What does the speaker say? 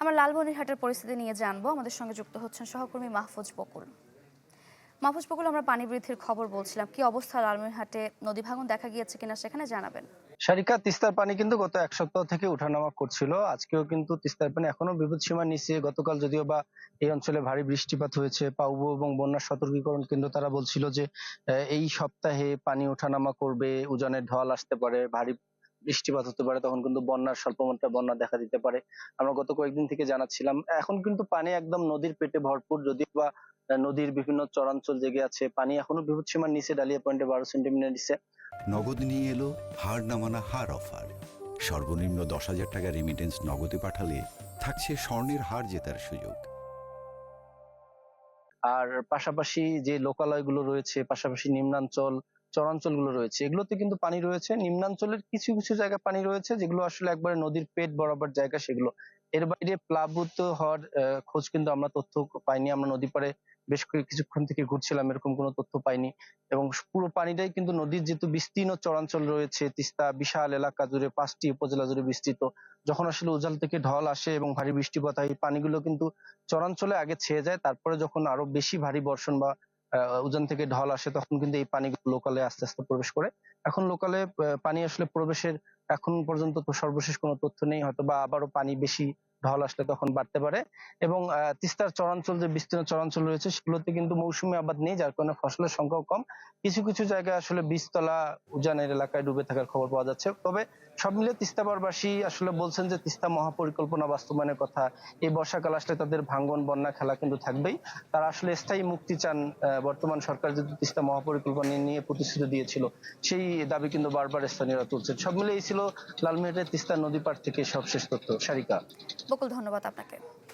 আমরা লালমনিরহাটের পরিস্থিতি নিয়ে জানবো। আমাদের সঙ্গে যুক্ত হচ্ছেন সহকর্মী মাহফুজ বকুল। মাহফুজ বকুল, আমরা পানি বৃদ্ধির খবর বলছিলাম, কি অবস্থা লালমনিরহাটে? নদী ভাঙন দেখা গিয়েছে কিনা সেখানে জানাবেন। সারিকা, তিস্তার পানি কিন্তু গত এক সপ্তাহ থেকে ওঠানামা করছিল। আজকেও কিন্তু তিস্তার পানি এখনো বিপদসীমার নিচে। গতকাল যদিও বা এই অঞ্চলে ভারী বৃষ্টিপাত হয়েছে, পাউবো এবং বন্যার সতর্কীকরণ কিন্তু তারা বলছিল যে এই সপ্তাহে পানি ওঠানামা করবে, উজানের ঢল আসতে পারে, ভারী বৃষ্টিপাত হতে পারে, তখন কিন্তু বন্যার স্বল্পমাত্রা বন্যা দেখা দিতে পারে। আমরা গত কয়েকদিন থেকে জানাচ্ছিলাম। এখন কিন্তু পানি একদম নদীর পেটে ভরপুর, যদিও বা নদীর বিভিন্ন চরাঞ্চল জেগে আছে। পানি এখনো বিপদসীমার নিচে, ডালিয়া পয়েন্টে 12 সেন্টিমিটার নিচে। নগদ নিয়ে এলো হার নামানা হার অফার। সর্বনিম্ন 10,000 টাকা রেমিটেন্স নগদে পাঠালে থাকছে স্বর্ণের হার জেতার সুযোগ। আর পাশাপাশি যে লোকালয়গুলো রয়েছে, পাশাপাশি নিম্নাঞ্চল, চরাঞ্চলগুলো রয়েছে, এগুলোতে কিন্তু পানি রয়েছে। নিম্নাঞ্চলের কিছু কিছু জায়গায় পানি রয়েছে যেগুলো আসলে একবারে নদীর পেট বরাবর জায়গা, সেগুলো। এর বাইরে প্লাবিত হওয়ার খোঁজ কিন্তু আমরা তথ্য পাইনি। আমরা নদী পাড়ে বেশ কিছুক্ষণ থেকে ঘুরছিলাম, এরকম কোনো তথ্য পাইনি। এবং পুরো পানিটাই কিন্তু নদীর যেহেতু বিস্তীর্ণ চরাঞ্চল রয়েছে, তিস্তা বিশাল এলাকা জুড়ে 5টি উপজেলা জুড়ে বিস্তৃত। যখন আসলে উজাল থেকে ঢল আসে এবং ভারী বৃষ্টিপাত হয়, এই পানিগুলো কিন্তু চরাঞ্চলে আগে ছেয়ে যায়, তারপরে যখন আরো বেশি ভারী বর্ষণ বা উজান থেকে ঢল আসে, তখন কিন্তু এই পানিগুলো লোকালে আস্তে আস্তে প্রবেশ করে। এখন লোকালে পানি আসলে প্রবেশের এখন পর্যন্ত তো সর্বশেষ কোনো তথ্য নেই। হয়তো বা আবারও পানি বেশি ঢল আসলে তখন বাড়তে পারে। এবং তিস্তার চরাঞ্চল, যে বিস্তীর্ণ চরাঞ্চল রয়েছে, সেগুলোতে কিন্তু মৌসুমী আবাদ নেই, যার কারণে ফসলের সংখ্যাও কম। কিছু কিছু জায়গায় আসলে বীজতলা উজানের এলাকায় ডুবে থাকার খবর পাওয়া যাচ্ছে। তবে সব মিলে তিস্তাবারবাসী আসলে বলছেন যে তিস্তা মহাপরিকল্পনা বাস্তবায়নের কথা। এই বর্ষাকাল আসলে তাদের ভাঙ্গন, বন্যা, খেলা কিন্তু থাকবেই। তারা আসলে স্থায়ী মুক্তি চান। বর্তমান সরকার যদি তিস্তা মহাপরিকল্পনা নিয়ে প্রতিশ্রুতি দিয়েছিল, সেই দাবি কিন্তু বারবার স্থানীয়রা তুলছেন। সব মিলে এই ছিল লালমিরহাটের তিস্তা নদী পাড় থেকে সবশেষ তথ্য। সারিকা। বকুল, ধন্যবাদ আপনাকে।